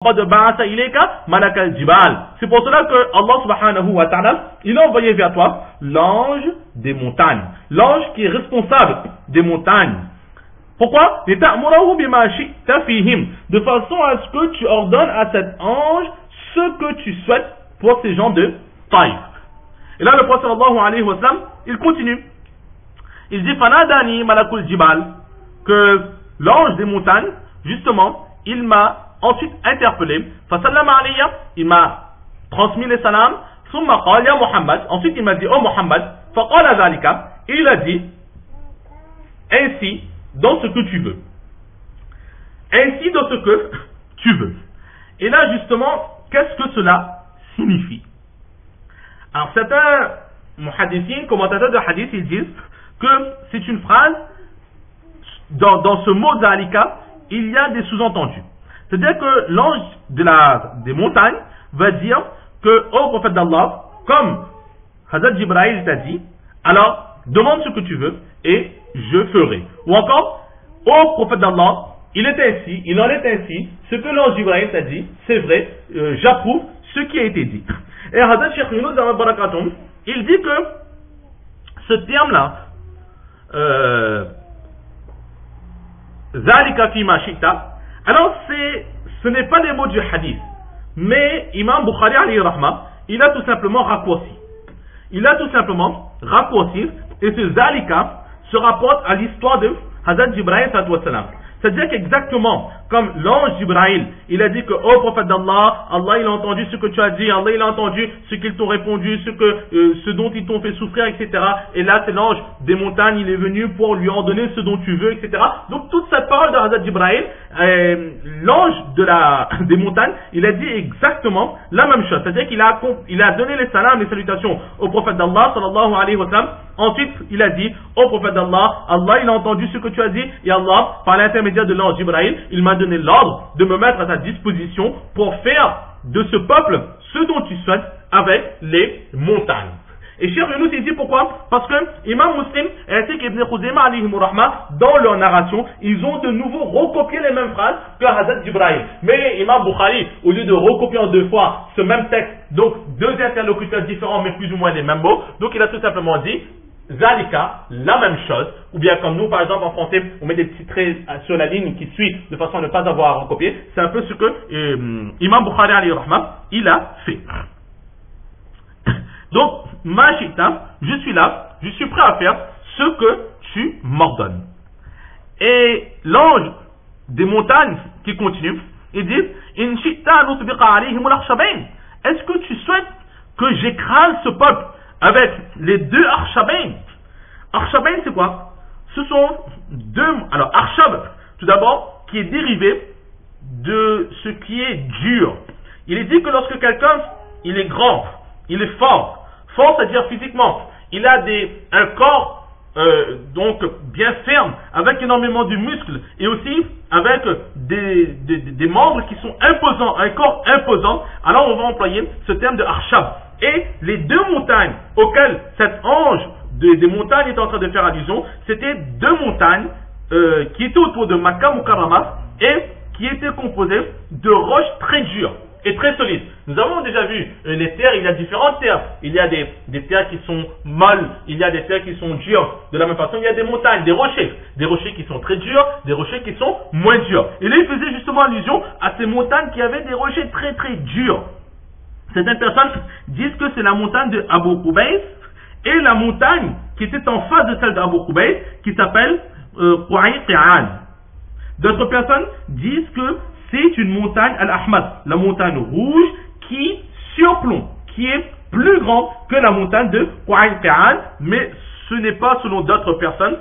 C'est pour cela que Allah subhanahu wa ta'ala, il a envoyé vers toi l'ange des montagnes, l'ange qui est responsable des montagnes. Pourquoi? De façon à ce que tu ordonnes à cet ange ce que tu souhaites pour ces gens de Taïf. Et là le prophète sallallahu alayhi wa sallam, il continue. Il dit Fanadani malakul jibal, que l'ange des montagnes, justement, il m'a ensuite interpellé, il m'a transmis les salams, ensuite il m'a dit, oh Muhammad, et il a dit, ainsi dans ce que tu veux. Ainsi dans ce que tu veux. Et là justement, qu'est-ce que cela signifie? Alors certains muhaddithines, commentateurs de hadith, ils disent que c'est une phrase, dans ce mot zalika, il y a des sous-entendus. C'est-à-dire que l'ange des montagnes va dire que, ô prophète d'Allah, comme Hazrat Jibril t'a dit, alors demande ce que tu veux et je ferai. Ou encore, ô prophète d'Allah, il en est ainsi, ce que l'ange Jibril t'a dit, c'est vrai, j'approuve ce qui a été dit. Et Hazrat Cheikh Yunus Barakatoum, il dit que ce terme-là, Zalika fi ma shi'ta, alors ce n'est pas les mots du hadith, mais Imam Bukhari alayhi rahma, il a tout simplement raccourci. Il a tout simplement raccourci, et ce Zalika se rapporte à l'histoire de Hazrat Jibril sallallahu alayhi wa sallam. C'est-à-dire qu'exactement comme l'ange Jibril, il a dit que, oh prophète d'Allah, Allah il a entendu ce que tu as dit, Allah il a entendu ce qu'ils t'ont répondu, ce dont ils t'ont fait souffrir, etc. Et là c'est l'ange des montagnes, il est venu pour lui ordonner ce dont tu veux, etc. Donc toute cette parole de Hazrat Jibril, l'ange des montagnes, il a dit exactement la même chose. C'est-à-dire qu'il a donné les salams, les salutations au prophète d'Allah, sallallahu alayhi wa sallam. Ensuite, il a dit, ô prophète d'Allah, Allah il a entendu ce que tu as dit, et Allah, par l'intermédiaire de l'ange Jibril, il m'a donné l'ordre de me mettre à ta disposition pour faire de ce peuple ce dont tu souhaites avec les montagnes. Et Cheikh Yunus il dit pourquoi? Parce que Imam Muslim ainsi qu'Ibn Khuzaymah alayhim rahma, dans leur narration, ils ont de nouveau recopié les mêmes phrases que Hazrat Jibril. Mais Imam Bukhari, au lieu de recopier en deux fois ce même texte, donc deux interlocuteurs différents mais plus ou moins les mêmes mots, donc il a tout simplement dit Zalika, la même chose, ou bien comme nous par exemple en français, on met des petits traits sur la ligne qui suit de façon à ne pas avoir à recopier. C'est un peu ce que Imam Bukhari alayhi rahma, il a fait. Donc, Mashita, je suis là, je suis prêt à faire ce que tu m'ordonnes. Et l'ange des montagnes qui continue, il dit est-ce que tu souhaites que j'écrase ce peuple avec les deux Arshabain? Arshabain c'est quoi? Ce sont deux. Alors Arshab, tout d'abord, qui est dérivé de ce qui est dur. Il est dit que lorsque quelqu'un, il est grand, il est fort, c'est-à-dire physiquement, il a un corps donc bien ferme, avec énormément de muscles, et aussi avec des membres qui sont imposants, un corps imposant, alors on va employer ce terme de Arshab. Et les deux montagnes auxquelles cet ange des montagnes est en train de faire allusion, c'était deux montagnes qui étaient autour de Makkah Mukarramah et qui étaient composées de roches très dures et très solides. Nous avons déjà vu les terres, il y a différentes terres. Il y a des terres qui sont molles, il y a des terres qui sont dures. De la même façon, il y a des montagnes, des rochers qui sont très durs, des rochers qui sont moins durs. Et là, il faisait justement allusion à ces montagnes qui avaient des rochers très très durs. Certaines personnes disent que c'est la montagne de Abu Qubays et la montagne qui était en face de celle d'Abu Qubays qui s'appelle Qu'an. D'autres personnes disent que c'est une montagne Al-Ahmad, la montagne rouge qui surplombe, qui est plus grande que la montagne de Qu'an, mais ce n'est pas selon d'autres personnes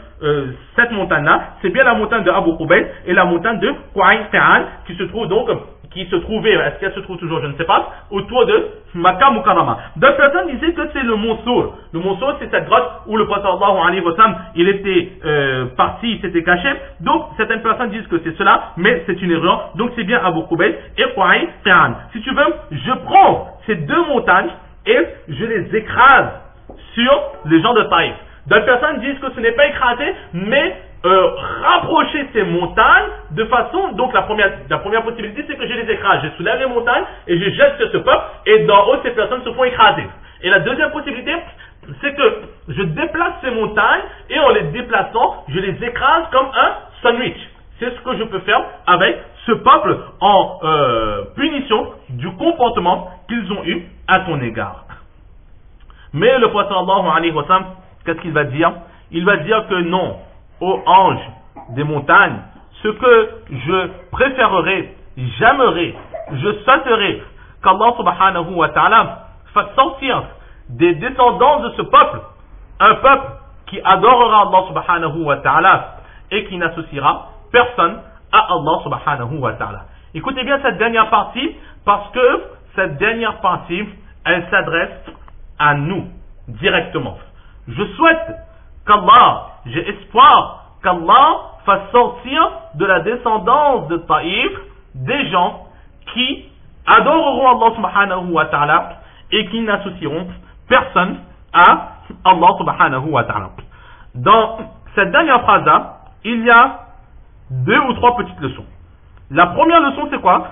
cette montagne-là, c'est bien la montagne de Abu Qubays et la montagne de Qu'an qui se trouve donc trouvait, est-ce qu'elle se trouve toujours, je ne sais pas, autour de Makkah Mukarramah. D'autres personnes disaient que c'est le mont Sour. Le mont Sour, c'est cette grotte où le prophète sallallahu alayhi wa sallam, il était parti, il s'était caché. Donc, certaines personnes disent que c'est cela, mais c'est une erreur. Donc, c'est bien Abu Qubays et Qu'an. Si tu veux, je prends ces deux montagnes et je les écrase sur les gens de Taïf. D'autres personnes disent que ce n'est pas écrasé, mais rapprocher ces montagnes de façon, donc la première possibilité c'est que je les écrase, je soulève les montagnes et je jette sur ce peuple et d'en haut ces personnes se font écraser. Et la deuxième possibilité c'est que je déplace ces montagnes et en les déplaçant je les écrase comme un sandwich. C'est ce que je peux faire avec ce peuple en punition du comportement qu'ils ont eu à ton égard. Mais le prophète sallallahu alayhi wa sallam, qu'est-ce qu'il va dire? Il va dire que non, ô ange des montagnes, ce que je préférerais, j'aimerais, je souhaiterais qu'Allah subhanahu wa ta'ala fasse sortir des descendants de ce peuple, un peuple qui adorera Allah subhanahu wa ta'ala et qui n'associera personne à Allah subhanahu wa ta'ala. Écoutez bien cette dernière partie, parce que cette dernière partie, elle s'adresse à nous, directement. Je souhaite qu'Allah, j'ai espoir qu'Allah fasse sortir de la descendance de Taïf des gens qui adoreront Allah subhanahu wa ta'ala et qui n'associeront personne à Allah subhanahu wa ta'ala. Dans cette dernière phrase-là, il y a 2 ou 3 petites leçons. La première leçon, c'est quoi?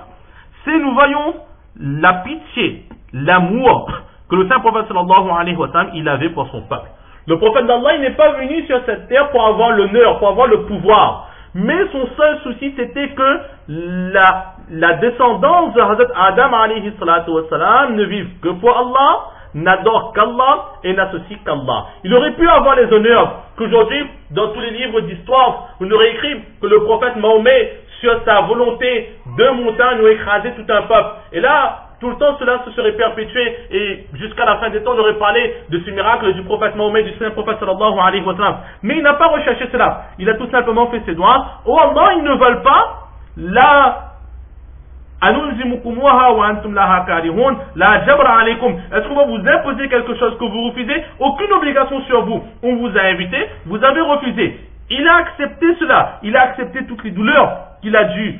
C'est nous voyons la pitié, l'amour que le saint prophète sallallahu alayhi wa sallam, il avait pour son peuple. Le prophète d'Allah, il n'est pas venu sur cette terre pour avoir l'honneur, pour avoir le pouvoir. Mais son seul souci, c'était que la descendance de Hazrat Adam alayhi salatu wa salam ne vive que pour Allah, n'adore qu'Allah et n'associe qu'Allah. Il aurait pu avoir les honneurs qu'aujourd'hui, dans tous les livres d'histoire, on aurait écrit que le prophète Mahomet, sur sa volonté de montagne, ou écraser tout un peuple. Et là, tout le temps, cela se serait perpétué et jusqu'à la fin des temps, on aurait parlé de ce miracle du prophète Mahomet, du saint prophète sallallahu alayhi wa sallam. Mais il n'a pas recherché cela. Il a tout simplement fait ses doigts. Oh Allah, ils ne veulent pas la est-ce qu'on va vous imposer quelque chose que vous refusez? Aucune obligation sur vous. On vous a invité, vous avez refusé. Il a accepté cela. Il a accepté toutes les douleurs qu'il a dû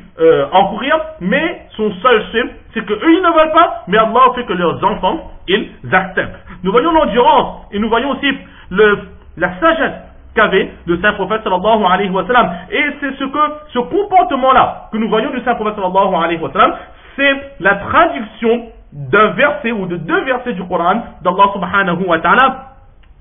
encourir, mais son seul seul, c'est que eux ils ne veulent pas, mais Allah fait que leurs enfants, ils acceptent. Nous voyons l'endurance et nous voyons aussi la sagesse qu'avait le saint prophète sallallahu alayhi wa sallam. Et c'est ce comportement-là que nous voyons du saint prophète sallallahu alayhi wa sallam, c'est la traduction d'un verset ou de 2 versets du Coran d'Allah subhanahu wa ta'ala.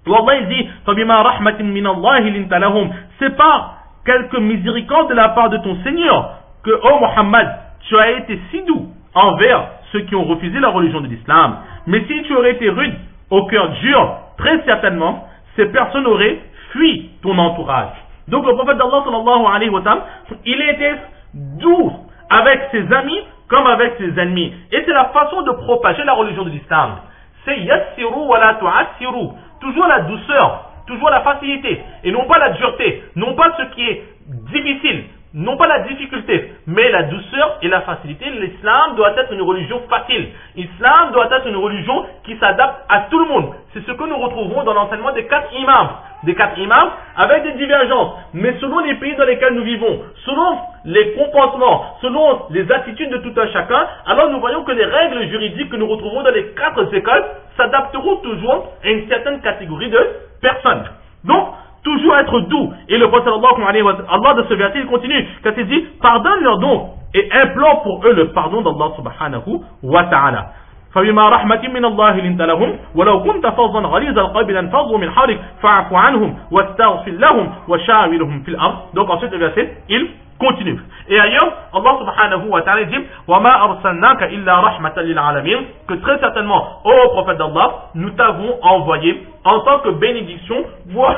Allah il dit فَبِمَا رَحْمَةٍ مِّنَ اللَّهِ لِنْتَ لَهُمْ. C'est par quelque miséricorde de la part de ton Seigneur que, ô Muhammad, tu as été si doux envers ceux qui ont refusé la religion de l'islam. Mais si tu aurais été rude, au cœur dur, très certainement, ces personnes auraient fui ton entourage. Donc le prophète d'Allah sallallahu alayhi wa sallam, il était doux avec ses amis comme avec ses ennemis. Et c'est la façon de propager la religion de l'islam. C'est yassiru wa la tu'assiru. Toujours la douceur, toujours la facilité, et non pas la dureté, non pas ce qui est difficile, non pas la difficulté, mais la douceur et la facilité. L'islam doit être une religion facile. L'islam doit être une religion qui s'adapte à tout le monde. C'est ce que nous retrouvons dans l'enseignement des 4 imams. Des 4 imams avec des divergences. Mais selon les pays dans lesquels nous vivons, selon les comportements, selon les attitudes de tout un chacun, alors nous voyons que les règles juridiques que nous retrouvons dans les 4 écoles s'adapteront toujours à une certaine catégorie de personnes. Donc, toujours être doux. Et le prophète Allah de ce verset, il continue, quand il dit, pardonne-leur donc et implore pour eux le pardon d'Allah subhanahu wa ta'ala. فبما رحمة من الله لنت لهم ولو كنت فظا غليظ القلب لانفضوا من حولك فاعف عنهم واستغفر لهم وشاورهم في الأرض. Donc ensuite le verset il continue. Et ailleurs Allah subhanahu wa ta'ala dit وما أرسلناك إلا رحمة للعالمين, que très certainement ô prophète d'Allah nous t'avons envoyé en tant que bénédiction pour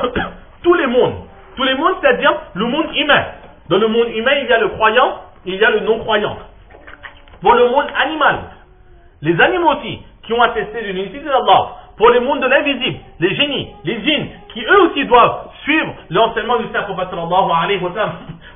tous les mondes, c'est-à-dire le monde humain. Dans le monde humain il y a le croyant, il y a le non croyant. Pour le monde animal, les animaux aussi, qui ont attesté de l'unicité d'Allah. Pour le monde de l'invisible, les génies, les djinns, qui eux aussi doivent suivre l'enseignement du saint prophète sallallahu alayhi wa sallam.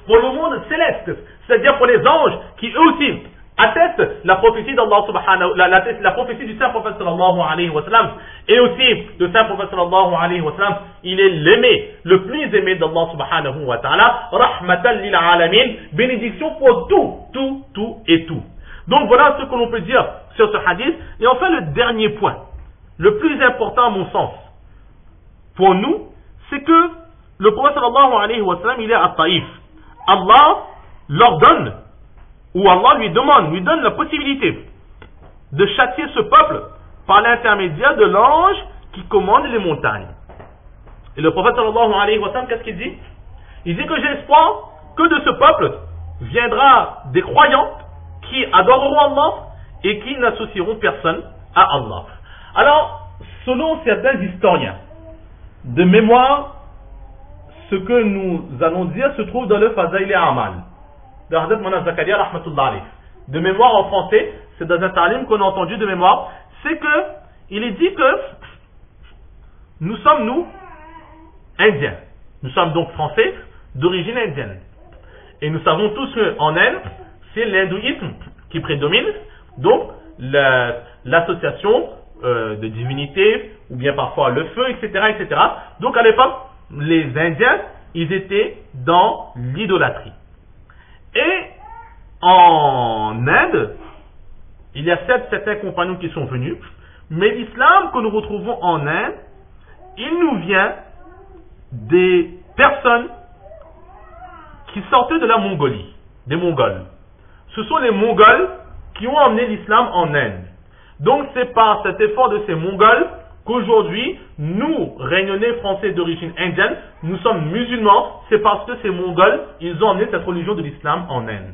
Pour le monde céleste, c'est-à-dire pour les anges, qui eux aussi attestent la prophétie d'Allah subhanahu, la prophétie du saint prophète sallallahu alayhi wa sallam. Et aussi, le saint prophète sallallahu alayhi wa sallam, il est l'aimé, le plus aimé d'Allah subhanahu wa ta'ala. Rahmatan lil alamin, bénédiction pour tout et tout. Donc voilà ce que l'on peut dire sur ce hadith. Et enfin le dernier point, le plus important à mon sens, pour nous, c'est que le prophète sallallahu alayhi wa sallam, il est à Taïf. Allah leur donne, ou Allah lui donne la possibilité de châtier ce peuple par l'intermédiaire de l'ange qui commande les montagnes. Et le prophète sallallahu alayhi wa sallam, qu'est-ce qu'il dit? Il dit que j'ai espoir que de ce peuple viendra des croyants qui adoreront Allah et qui n'associeront personne à Allah. Alors, selon certains historiens, de mémoire, ce que nous allons dire se trouve dans le Fazaïl Amal de Hazrat Mawlana Zakaria rahmatullah alayh. De mémoire en français, c'est dans un talim qu'on a entendu de mémoire, c'est que il est dit que nous sommes, nous, indiens. Nous sommes donc français d'origine indienne. Et nous savons tous qu'en Inde, c'est l'hindouisme qui prédomine, donc l'association de divinités, ou bien parfois le feu, etc., etc. Donc à l'époque, les Indiens, ils étaient dans l'idolâtrie. Et en Inde, il y a certains compagnons qui sont venus, mais l'islam que nous retrouvons en Inde, il nous vient des personnes qui sortaient de la Mongolie, des Mongols. Ce sont les Mongols qui ont emmené l'islam en Inde. Donc c'est par cet effort de ces Mongols qu'aujourd'hui, nous, réunionnais français d'origine indienne, nous sommes musulmans, c'est parce que ces Mongols, ils ont emmené cette religion de l'islam en Inde.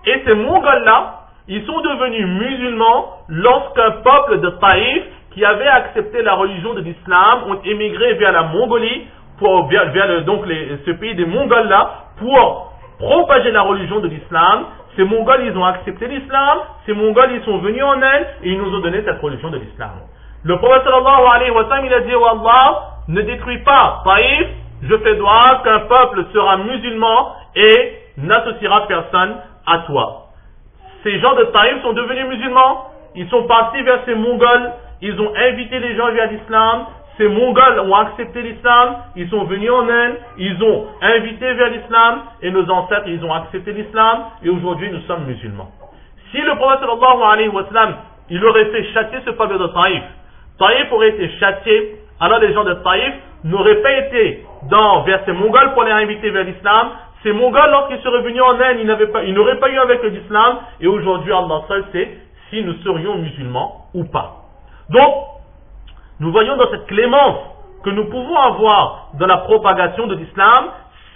Et ces Mongols-là, ils sont devenus musulmans lorsqu'un peuple de Taïf, qui avait accepté la religion de l'islam, ont émigré vers la Mongolie, ce pays des Mongols-là, pour propager la religion de l'islam. Ces Mongols, ils ont accepté l'islam, ces Mongols, ils sont venus en Inde, et ils nous ont donné cette religion de l'islam. Le prophète sallallahu alayhi wa sallam, il a dit, oh Allah, ne détruis pas Taïf, je fais droit qu'un peuple sera musulman et n'associera personne à toi. Ces gens de Taïf sont devenus musulmans, ils sont partis vers ces Mongols, ils ont invité les gens vers l'islam, ces Mongols ont accepté l'islam, ils sont venus en Inde, ils ont invité vers l'islam, et nos ancêtres, ils ont accepté l'islam, et aujourd'hui nous sommes musulmans. Si le prophète sallallahu alayhi wa sallam, il aurait fait châtier ce peuple de Taïf, Taïf aurait été châtié, alors les gens de Taïf n'auraient pas été vers ces Mongols pour les inviter vers l'islam. Ces Mongols, lorsqu'ils seraient venus en Inde, ils n'auraient pas eu avec l'islam, et aujourd'hui Allah seul sait si nous serions musulmans ou pas. Donc, nous voyons dans cette clémence que nous pouvons avoir dans la propagation de l'islam,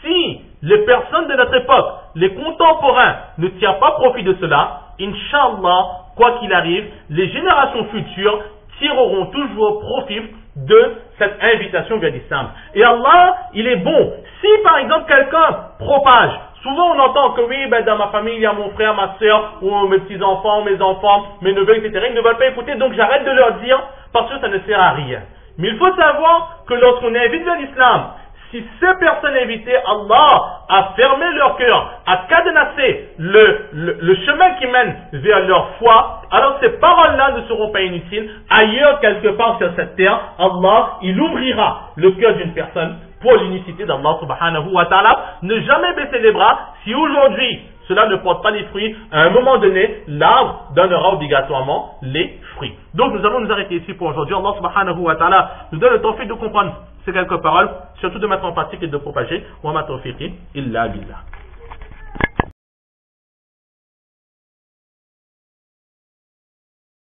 si les personnes de notre époque, les contemporains, ne tirent pas profit de cela, Inch'Allah, quoi qu'il arrive, les générations futures tireront toujours profit de cette invitation vers l'islam. Et Allah, il est bon. Si par exemple quelqu'un propage, souvent on entend que oui, dans ma famille, il y a mon frère, ma soeur, ou mes petits-enfants, mes enfants, mes neveux, etc. Ils ne veulent pas écouter, donc j'arrête de leur dire parce que ça ne sert à rien. Mais il faut savoir que lorsqu'on invite vers l'islam, si ces personnes invitées, Allah a fermé leur cœur, a cadenassé le chemin qui mène vers leur foi, alors ces paroles-là ne seront pas inutiles. Ailleurs, quelque part sur cette terre, Allah, il ouvrira le cœur d'une personne pour l'unicité d'Allah subhanahu wa ta'ala. Ne jamais baisser les bras. Si aujourd'hui, cela ne porte pas les fruits, à un moment donné, l'arbre donnera obligatoirement les fruits. Donc nous allons nous arrêter ici pour aujourd'hui. Allah subhanahu wa ta'ala nous donne le tawfiq de comprendre ces quelques paroles, surtout de mettre en pratique et de propager. Wa ma tawfiqi illa billah.